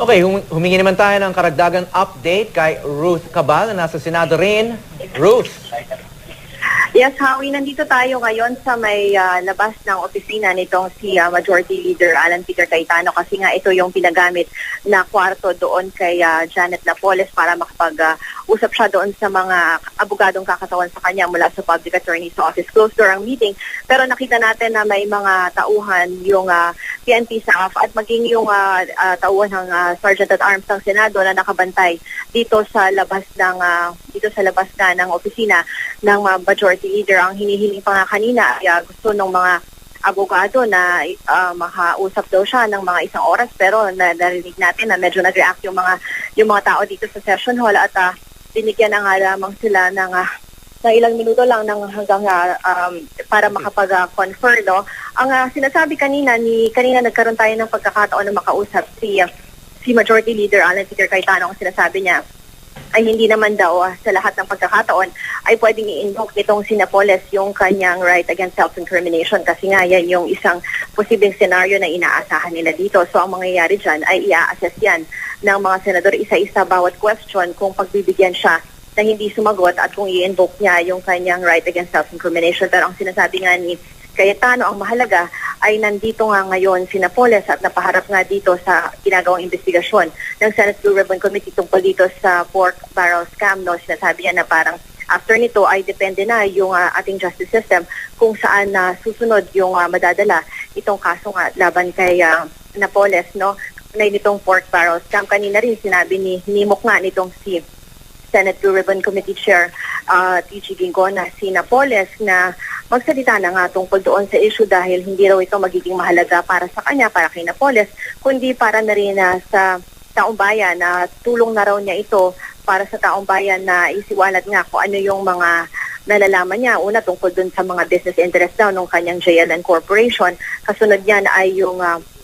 Okay, humingi naman tayo ng karagdagang update kay Ruth Cabal na nasa Senado rin. Ruth. Yes, Howie, nandito tayo ngayon sa may labas ng opisina nitong si Majority Leader Alan Peter Cayetano kasi nga ito yung pinagamit na kwarto doon kay Janet Napoles para makapag-usap siya doon sa mga abogadong kakatawan sa kanya mula sa Public Attorney's Office. Closed door ang meeting, pero nakita natin na may mga tauhan yung PNP staff at maging yung tauhan ng Sergeant at Arms ng Senado na nakabantay dito sa labas ng opisina ng Majority Leader. Ang hinihiling pa nga kanina ay gusto ng mga abogado na makausap daw siya ng mga isang oras, pero narinig natin na medyo nag-react yung mga tao dito sa session hall at binigyan na nga lamang sila ng ilang minuto lang hanggang para makapag-confer, no? Ang sinasabi kanina nagkaroon tayo ng pagkakataon na makausap si Majority Leader Alan Peter Cayetano. Ang sinasabi niya ay hindi naman daw sa lahat ng pagkakataon ay pwedeng i-invoke nitong si Napoles yung kanyang right against self-incrimination kasi nga yan yung isang posibleng senaryo na inaasahan nila dito. So ang mangyayari dyan ay i-assess yan ng mga senador isa-isa bawat question kung pagbibigyan siya na hindi sumagot at kung i-invoke niya yung kanyang right against self-incrimination. Pero ang sinasabi nga ni Cayetano, ang mahalaga ay nandito nga ngayon si Napoles at napaharap nga dito sa ginagawang investigasyon ng Senate Blue Ribbon Committee tungkol dito sa pork barrel scam. No? Sinasabi niya na parang after nito ay depende na yung ating justice system kung saan susunod yung madadala itong kaso nga laban kay Napoles, no? Na itong pork barrel scam. Kanina rin sinabi ni Nimok nga nitong si Senate Blue Ribbon Committee Chair TG Gingo na si Napoles na magsalita na nga tungkol doon sa issue dahil hindi raw ito magiging mahalaga para sa kanya, para kay Napoles, kundi para na rin sa taong bayan na tulong na raw niya ito para sa taong bayan na isiwalat nga kung ano yung mga nalalaman niya. Una, tungkol dun sa mga business interest daw ng kanyang JLN Corporation. Kasunod niyan ay yung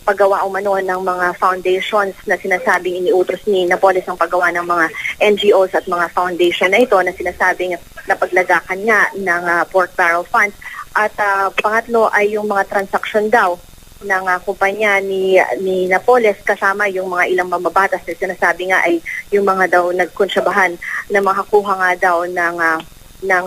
paggawa umano ng mga foundations na sinasabing iniutos ni Napoles ang paggawa ng mga NGOs at mga foundation na ito na sinasabing napaglagakan niya ng pork barrel funds. At pangatlo ay yung mga transaction daw ng kumpanya ni Napoles kasama yung mga ilang mamabatas na sinasabi nga ay yung mga daw nagkonsyabahan na makakuha nga daw ng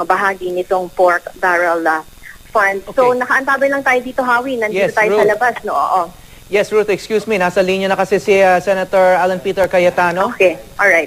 bahagi nitong pork barrel fund. Okay. So nakaantabay lang tayo dito, Howie. Nandito tayo Ruth. Sa labas, no? Oo. Yes, Ruth, excuse me. Nasa linya na kasi si Senator Alan Peter Cayetano. Okay, all right.